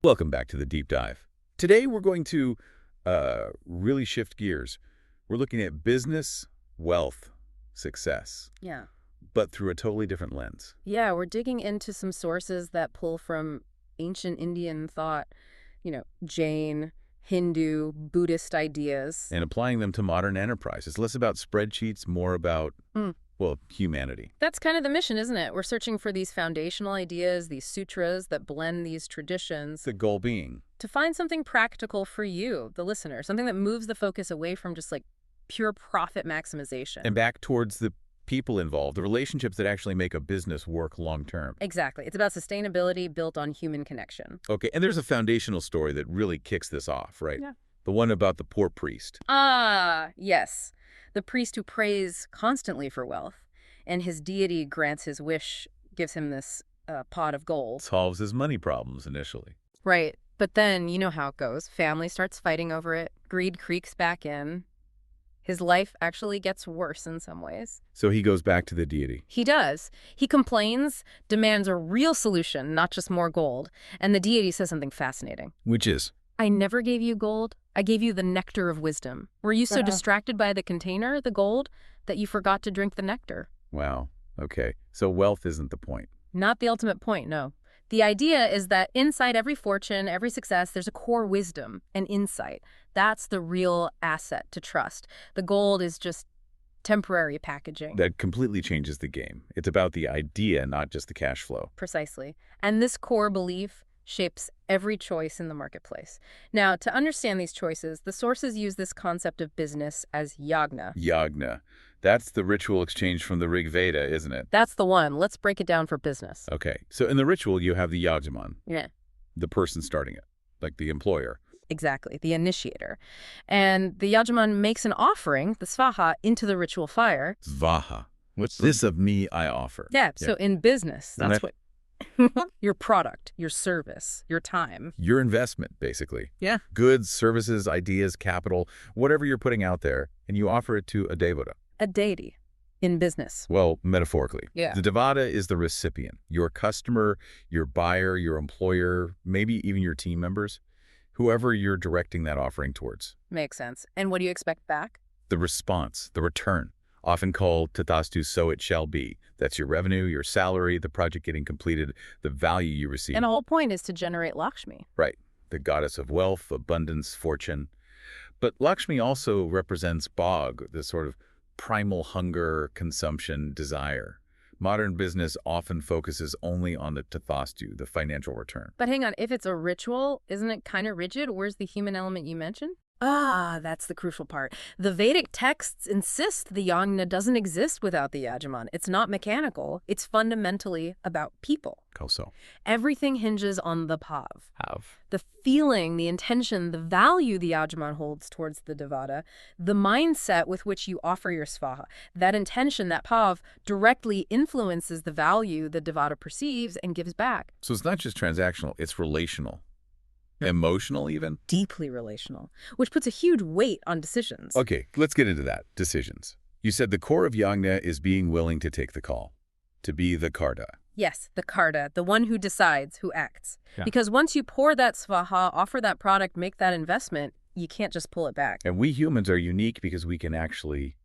Welcome back to the deep dive. Today we're going to really shift gears. We're looking at business, wealth, success, Yeah. but through a totally different lens. Yeah, we're digging into some sources that pull from ancient Indian thought, Jain, Hindu, Buddhist ideas. And applying them to modern enterprise. It's less about spreadsheets, more about, well, humanity. That's kind of the mission, isn't it? We're searching for these foundational ideas, these sutras that blend these traditions The goal being to find something practical for you, the listener, something that moves the focus away from just like pure profit maximization. and back towards the people involved, the relationships that actually make a business work long term. Exactly. It's about sustainability built on human connection. Okay, and there's a foundational story that really kicks this off, right? Yeah. The one about the poor priest. Ah, yes. The priest who prays constantly for wealth, and his deity grants his wish, gives him this pot of gold. Solves his money problems initially. Right. But then, you know how it goes. Family starts fighting over it. Greed creeps back in. His life actually gets worse in some ways. So he goes back to the deity. He does. He complains, demands a real solution, not just more gold. And the deity says something fascinating. Which is? I never gave you gold. I gave you the nectar of wisdom. Were you so distracted by the container, the gold, that you forgot to drink the nectar? Wow. Okay. So wealth isn't the point. Not the ultimate point, no. The idea is that inside every fortune, every success, there's a core wisdom and insight. That's the real asset to trust. The gold is just temporary packaging. That completely changes the game. It's about the idea, not just the cash flow. Precisely. And this core belief shapes every choice in the marketplace. Now, to understand these choices, the sources use this concept of business as yagna. Yagna. That's the ritual exchange from the Rig Veda, isn't it? That's the one. Let's break it down for business. Okay. So in the ritual, you have the Yajman, Yeah. the person starting it, like the employer. Exactly, the initiator. And the Yajaman makes an offering, the svaha, into the ritual fire. Svaha. What's this of me I offer? Yeah, so in business, And that's what your product, your service, your time. Your investment, basically. Yeah. Goods, services, ideas, capital, whatever you're putting out there, and you offer it to a devata. A deity in business. Well, metaphorically. Yeah. The devata is the recipient, your customer, your buyer, your employer, maybe even your team members, whoever you're directing that offering towards. Makes sense. And what do you expect back? The response, the return, often called tathastu, so it shall be. That's your revenue, your salary, the project getting completed, the value you receive. And the whole point is to generate Lakshmi. Right. The goddess of wealth, abundance, fortune. But Lakshmi also represents Bhag, the sort of primal hunger, consumption, desire. Modern business often focuses only on the tathastu, the financial return. But hang on, if it's a ritual, isn't it kind of rigid? Where's the human element you mentioned? Ah, that's the crucial part. The Vedic texts insist the yagna doesn't exist without the yajaman. It's not mechanical. It's fundamentally about people. How so? Everything hinges on the pav. Have. The feeling, the intention, the value the yajaman holds towards the devata, the mindset with which you offer your svaha. That intention, that pav, directly influences the value the devata perceives and gives back. So it's not just transactional, it's relational. Emotional even? Deeply relational, which puts a huge weight on decisions. Okay, let's get into that. Decisions. You said the core of yagna is being willing to take the call, to be the karta. Yes, the karta, the one who decides, who acts. Yeah. Because once you pour that svaha, offer that product, make that investment, you can't just pull it back. And we humans are unique because we can actually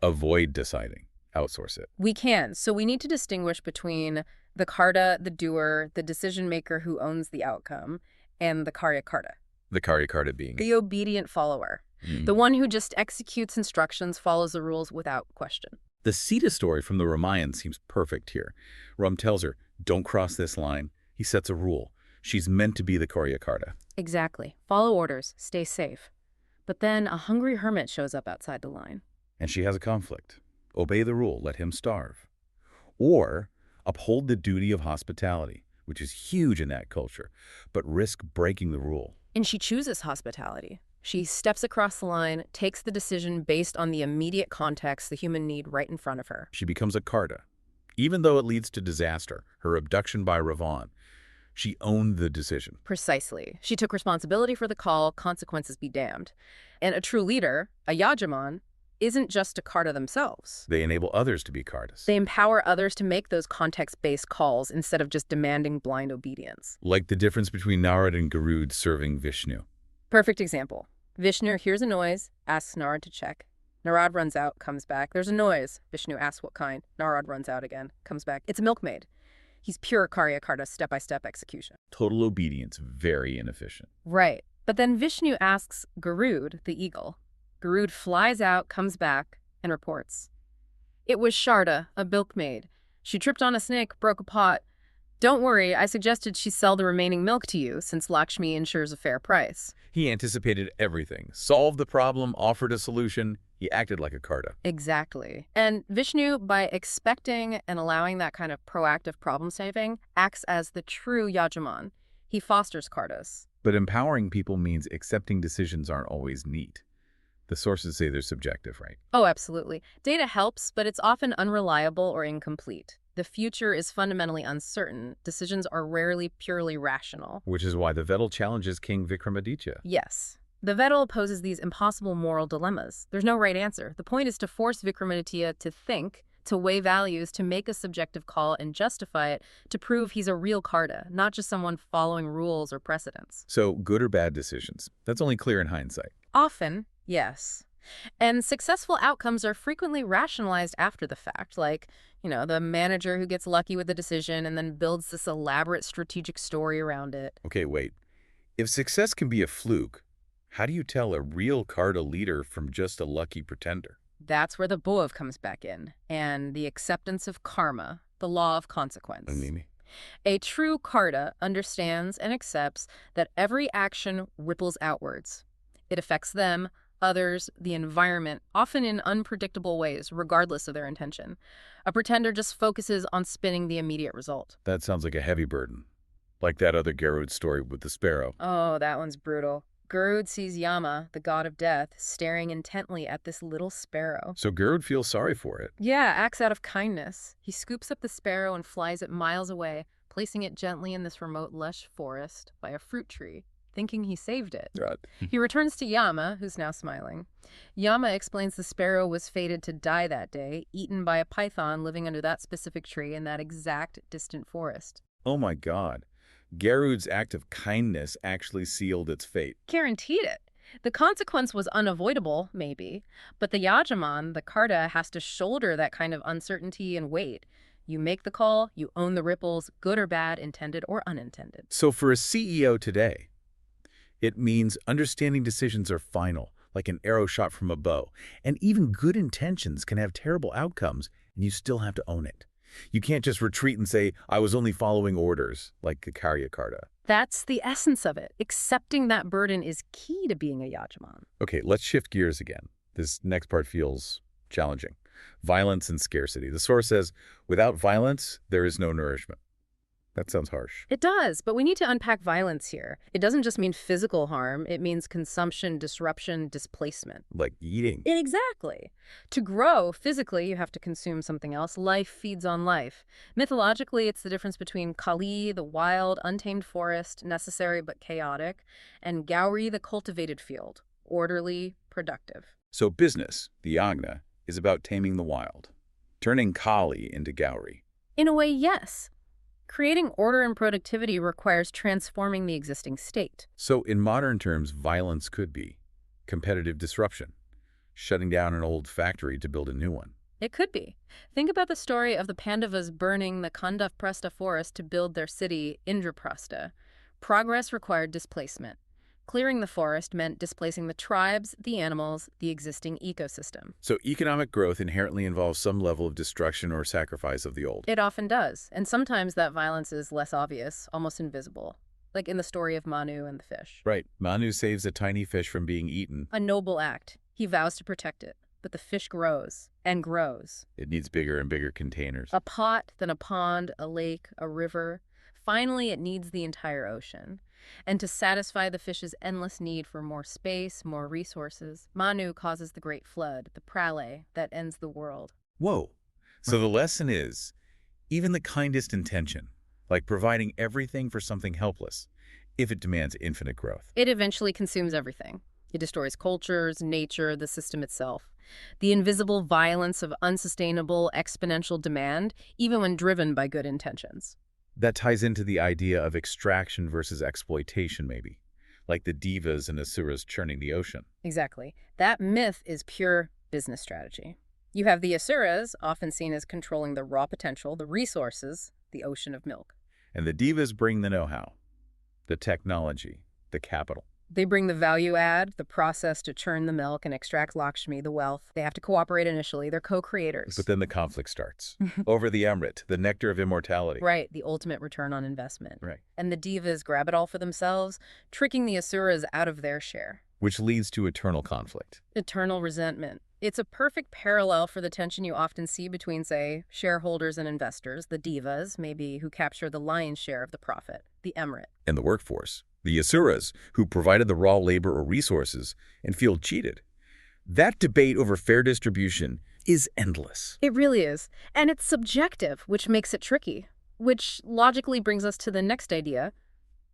avoid deciding, outsource it. We can. So we need to distinguish between the karta, the doer, the decision maker who owns the outcome, and the karyakarta, The karyakarta being the obedient follower, the one who just executes instructions, follows the rules without question. The Sita story from the Ramayana seems perfect here. Ram tells her, don't cross this line. He sets a rule. She's meant to be the karyakarta. Exactly. Follow orders, stay safe. But then a hungry hermit shows up outside the line. And she has a conflict. Obey the rule, let him starve. Or uphold the duty of hospitality, which is huge in that culture, but risk breaking the rule. And she chooses hospitality. She steps across the line, takes the decision based on the immediate context, the human need right in front of her. She becomes a karta. Even though it leads to disaster, her abduction by Ravan, she owned the decision. Precisely. She took responsibility for the call, consequences be damned. And a true leader, a yajaman, isn't just to Karta themselves. They enable others to be Kartas. They empower others to make those context-based calls instead of just demanding blind obedience. Like the difference between Narad and Garud serving Vishnu. Perfect example. Vishnu hears a noise, asks Narad to check. Narad runs out, comes back. There's a noise. Vishnu asks what kind. Narad runs out again, comes back. It's a milkmaid. He's pure Karyakarta step-by-step execution. Total obedience, very inefficient. Right. But then Vishnu asks Garud, the eagle. Garud flies out, comes back, and reports. It was Sharda, a milkmaid. She tripped on a snake, broke a pot. Don't worry, I suggested she sell the remaining milk to you, since Lakshmi ensures a fair price. He anticipated everything, solved the problem, offered a solution. He acted like a Karta. Exactly. And Vishnu, by expecting and allowing that kind of proactive problem-solving, acts as the true Yajaman. He fosters Kartas. But empowering people means accepting decisions aren't always neat. The sources say they're subjective, right? Oh, absolutely. Data helps, but it's often unreliable or incomplete. The future is fundamentally uncertain. Decisions are rarely purely rational. Which is why the Vettel challenges King Vikramaditya. Yes. The Vettel poses these impossible moral dilemmas. There's no right answer. The point is to force Vikramaditya to think, to weigh values, to make a subjective call and justify it, to prove he's a real Karta, not just someone following rules or precedents. So, good or bad decisions. That's only clear in hindsight. Often, yes. And successful outcomes are frequently rationalized after the fact, like, the manager who gets lucky with the decision and then builds this elaborate strategic story around it. Okay, wait. If success can be a fluke, how do you tell a real Karta leader from just a lucky pretender? That's where the Bhuv comes back in, and the acceptance of karma, the law of consequence. A true Karta understands and accepts that every action ripples outwards. It affects them, others, the environment, often in unpredictable ways, regardless of their intention. A pretender just focuses on spinning the immediate result. That sounds like a heavy burden. Like that other Garud story with the sparrow. Oh, that one's brutal. Garud sees Yama, the god of death, staring intently at this little sparrow. So Garud feels sorry for it. Yeah, acts out of kindness. He scoops up the sparrow and flies it miles away, placing it gently in this remote lush forest by a fruit tree, thinking he saved it. Right. He returns to Yama, who's now smiling. Yama explains the sparrow was fated to die that day, eaten by a python living under that specific tree in that exact distant forest. Oh my God. Garud's act of kindness actually sealed its fate. Guaranteed it. The consequence was unavoidable, maybe, but the Yajaman, the Karta, has to shoulder that kind of uncertainty and weight. You make the call, you own the ripples, good or bad, intended or unintended. So for a CEO today, it means understanding decisions are final, like an arrow shot from a bow. And even good intentions can have terrible outcomes, and you still have to own it. You can't just retreat and say, I was only following orders, like the Karyakarta. That's the essence of it. Accepting that burden is key to being a Yajaman. Okay, let's shift gears again. This next part feels challenging. Violence and scarcity. The source says, without violence, there is no nourishment. That sounds harsh. It does, but we need to unpack violence here. It doesn't just mean physical harm. It means consumption, disruption, displacement. Like eating. Exactly. To grow physically, you have to consume something else. Life feeds on life. Mythologically, it's the difference between Kali, the wild, untamed forest, necessary but chaotic, and Gauri, the cultivated field, orderly, productive. So business, the Agna, is about taming the wild, turning Kali into Gauri. In a way, yes. Creating order and productivity requires transforming the existing state. So in modern terms, violence could be competitive disruption, shutting down an old factory to build a new one. It could be. Think about the story of the Pandavas burning the Kandavprastha forest to build their city, Indraprastha. Progress required displacement. Clearing the forest meant displacing the tribes, the animals, the existing ecosystem. So economic growth inherently involves some level of destruction or sacrifice of the old. It often does, and sometimes that violence is less obvious, almost invisible, like in the story of Manu and the fish. Right. Manu saves a tiny fish from being eaten. A noble act. He vows to protect it, but the fish grows and grows. It needs bigger and bigger containers. A pot, then a pond, a lake, a river. Finally, it needs the entire ocean. And to satisfy the fish's endless need for more space, more resources, Manu causes the great flood, the pralay, that ends the world. Whoa. So the lesson is, even the kindest intention, like providing everything for something helpless, if it demands infinite growth. It eventually consumes everything. It destroys cultures, nature, the system itself. The invisible violence of unsustainable exponential demand, even when driven by good intentions. That ties into the idea of extraction versus exploitation, maybe, like the divas and asuras churning the ocean. Exactly. That myth is pure business strategy. You have the asuras, often seen as controlling the raw potential, the resources, the ocean of milk. And the divas bring the know-how, the technology, the capital. They bring the value add, the process to churn the milk and extract Lakshmi, the wealth. They have to cooperate initially. They're co-creators. But then the conflict starts. Over the Amrit, the nectar of immortality. Right, the ultimate return on investment. Right. And the divas grab it all for themselves, tricking the asuras out of their share. Which leads to eternal conflict. Eternal resentment. It's a perfect parallel for the tension you often see between, say, shareholders and investors, the divas, maybe, who capture the lion's share of the profit, the Amrit. And the workforce, the asuras, who provided the raw labor or resources and feel cheated. That debate over fair distribution is endless. It really is. And it's subjective, which makes it tricky. Which logically brings us to the next idea,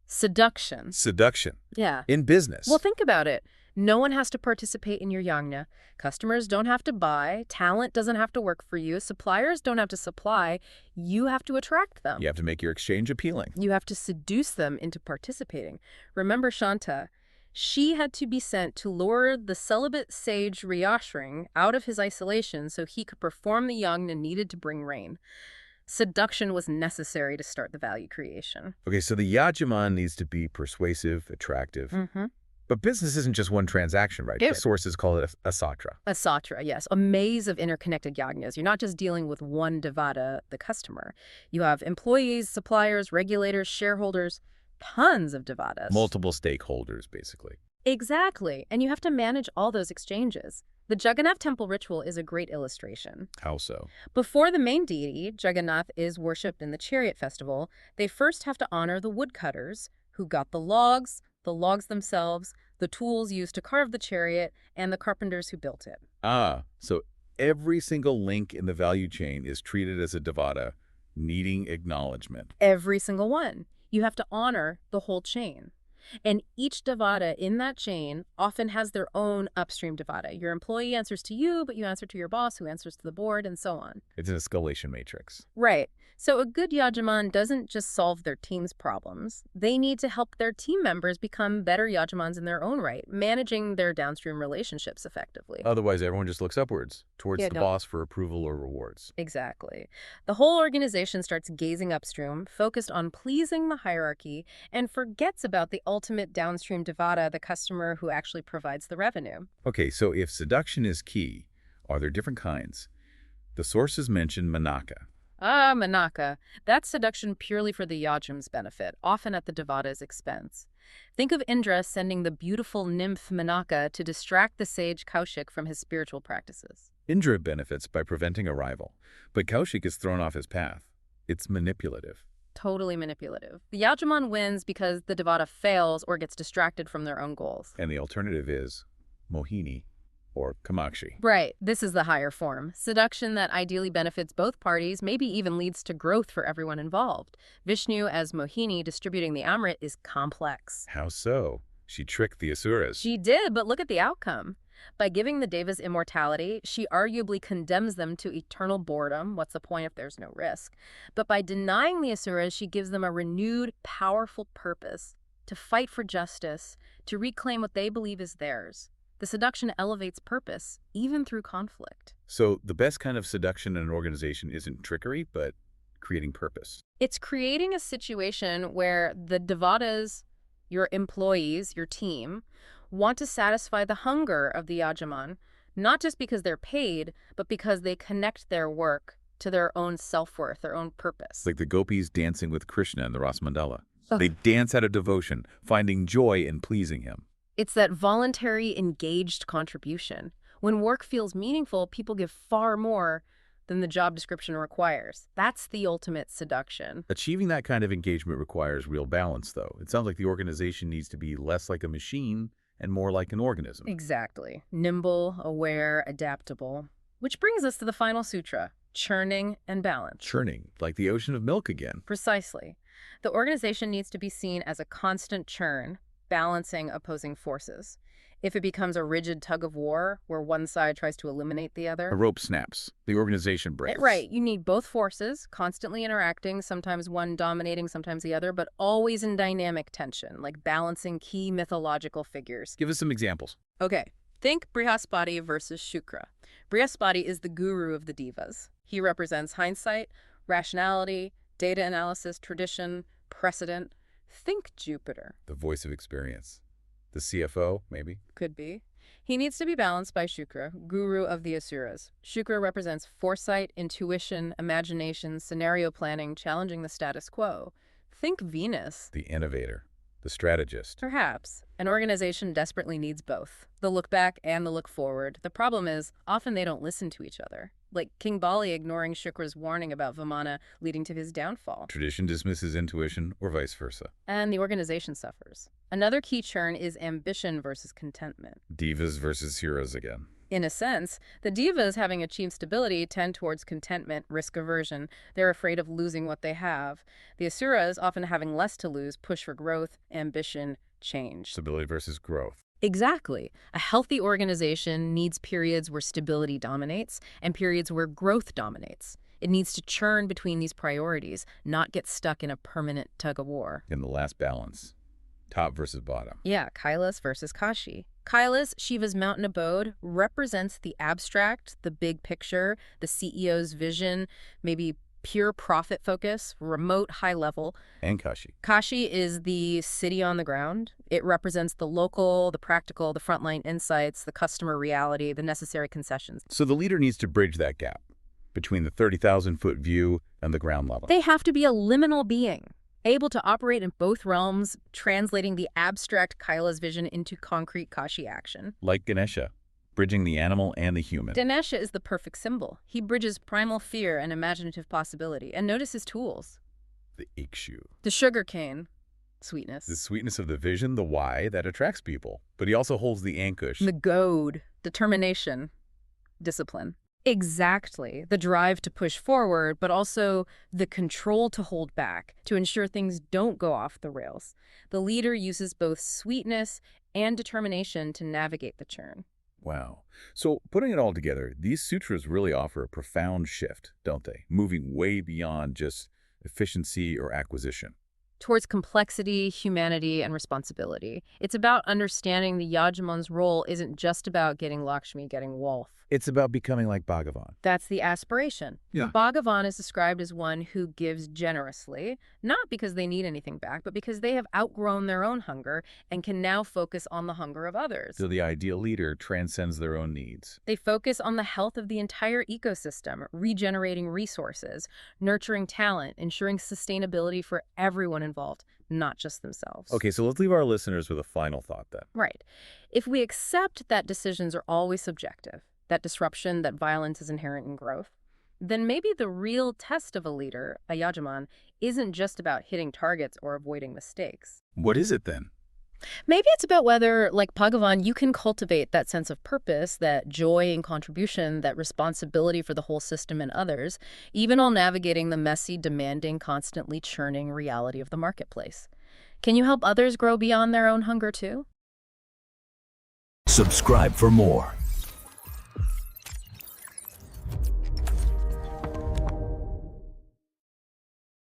seduction. Seduction. Yeah. In business. Well, think about it. No one has to participate in your yajna. Customers don't have to buy. Talent doesn't have to work for you. Suppliers don't have to supply. You have to attract them. You have to make your exchange appealing. You have to seduce them into participating. Remember Shanta? She had to be sent to lure the celibate sage Riyashring out of his isolation so he could perform the yajna needed to bring rain. Seduction was necessary to start the value creation. Okay, so the yajaman needs to be persuasive, attractive. Mm-hmm. But business isn't just one transaction, right? The sources call it a satra. A satra, yes. A maze of interconnected yajnas. You're not just dealing with one devata, the customer. You have employees, suppliers, regulators, shareholders, tons of devatas. Multiple stakeholders, basically. Exactly. And you have to manage all those exchanges. The Jagannath temple ritual is a great illustration. How so? Before the main deity, Jagannath is worshipped in the chariot festival, they first have to honor the woodcutters who got the logs themselves, the tools used to carve the chariot, and the carpenters who built it. Ah, so every single link in the value chain is treated as a devata, needing acknowledgement. Every single one. You have to honor the whole chain. And each devata in that chain often has their own upstream devata. Your employee answers to you, but you answer to your boss, who answers to the board, and so on. It's an escalation matrix. Right. So a good yajaman doesn't just solve their team's problems. They need to help their team members become better yajamans in their own right, managing their downstream relationships effectively. Otherwise, everyone just looks upwards, towards the boss for approval or rewards. Exactly. The whole organization starts gazing upstream, focused on pleasing the hierarchy, and forgets about the ultimate downstream devata, the customer who actually provides the revenue. Okay, so if seduction is key, are there different kinds? The sources mention manaka. Ah, manaka. That's seduction purely for the yajam's benefit, often at the devata's expense. Think of Indra sending the beautiful nymph Manaka to distract the sage Kaushik from his spiritual practices. Indra benefits by preventing a rival, but Kaushik is thrown off his path. It's manipulative. Totally manipulative. The yajaman wins because the devata fails or gets distracted from their own goals. And the alternative is Mohini or Kamakshi. Right. This is the higher form. Seduction that ideally benefits both parties, maybe even leads to growth for everyone involved. Vishnu as Mohini distributing the Amrit is complex. How so? She tricked the asuras. She did, but look at the outcome. By giving the devas immortality, she arguably condemns them to eternal boredom. What's the point if there's no risk? But by denying the asuras, she gives them a renewed, powerful purpose to fight for justice, to reclaim what they believe is theirs. The seduction elevates purpose, even through conflict. So the best kind of seduction in an organization isn't trickery, but creating purpose. It's creating a situation where the devatas, your employees, your team, want to satisfy the hunger of the yajaman, not just because they're paid, but because they connect their work to their own self-worth, their own purpose. Like the gopis dancing with Krishna in the Ras Mandala. They dance out of devotion, finding joy in pleasing him. It's that voluntary, engaged contribution. When work feels meaningful, people give far more than the job description requires. That's the ultimate seduction. Achieving that kind of engagement requires real balance, though. It sounds like the organization needs to be less like a machine and more like an organism. Exactly. Nimble, aware, adaptable. Which brings us to the final sutra, churning and balance. Churning, like the ocean of milk again. Precisely. The organization needs to be seen as a constant churn, balancing opposing forces. If it becomes a rigid tug of war where one side tries to eliminate the A other. rope snaps. The organization breaks. Right, you need both forces, constantly interacting, sometimes one dominating, sometimes the other, but always in dynamic tension, like balancing key mythological figures. Give us some examples. Okay, think Brihaspati versus Shukra. Brihaspati is the guru of the divas. He represents hindsight, rationality, data analysis, tradition, precedent. Think Jupiter. The voice of experience. The CFO, maybe. Could be. He needs to be balanced by Shukra, guru of the Asuras. Shukra represents foresight, intuition, imagination, scenario planning, challenging the status quo. Think Venus. The innovator. The strategist. Perhaps. An organization desperately needs both, the look back and the look forward. The problem is, often they don't listen to each other. Like King Bali ignoring Shukra's warning about Vamana, leading to his downfall. Tradition dismisses intuition, or vice versa. And the organization suffers. Another key churn is ambition versus contentment. Divas versus heroes again. In a sense, the divas, having achieved stability, tend towards contentment, risk aversion. They're afraid of losing what they have. The asuras, often having less to lose, push for growth, ambition, change. Stability versus growth. Exactly. A healthy organization needs periods where stability dominates and periods where growth dominates. It needs to churn between these priorities, not get stuck in a permanent tug-of-war. In the last balance. Top versus bottom. Yeah, Kailas versus Kashi. Kailas, Shiva's mountain abode, represents the abstract, the big picture, the CEO's vision, maybe pure profit focus, remote high level. And Kashi. Kashi is the city on the ground. It represents the local, the practical, the frontline insights, the customer reality, the necessary concessions. So the leader needs to bridge that gap between the 30,000-foot view and the ground level. They have to be a liminal being, able to operate in both realms, translating the abstract Kaila's vision into concrete Kashi action. Like Ganesha, bridging the animal and the human. Ganesha is the perfect symbol. He bridges primal fear and imaginative possibility. And notice his tools. The Ikshu. The sugar cane, sweetness. The sweetness of the vision, the why, that attracts people. But he also holds the Ankush. The goad, determination, discipline. Exactly. The drive to push forward, but also the control to hold back, to ensure things don't go off the rails. The leader uses both sweetness and determination to navigate the churn. Wow. So putting it all together, these sutras really offer a profound shift, don't they? Moving way beyond just efficiency or acquisition. Towards complexity, humanity, and responsibility. It's about understanding the Yajaman's role isn't just about getting Lakshmi, getting wealth. It's about becoming like Bhagavan. That's the aspiration. Yeah. Bhagavan is described as one who gives generously, not because they need anything back, but because they have outgrown their own hunger and can now focus on the hunger of others. So the ideal leader transcends their own needs. They focus on the health of the entire ecosystem, regenerating resources, nurturing talent, ensuring sustainability for everyone involved, not just themselves. Okay, so let's leave our listeners with a final thought then. Right. If we accept that decisions are always subjective, that disruption, that violence is inherent in growth, then maybe the real test of a leader, a Yajaman, isn't just about hitting targets or avoiding mistakes. What is it then? Maybe it's about whether, like Bhagavan, you can cultivate that sense of purpose, that joy and contribution, that responsibility for the whole system and others, even while navigating the messy, demanding, constantly churning reality of the marketplace. Can you help others grow beyond their own hunger too? Subscribe for more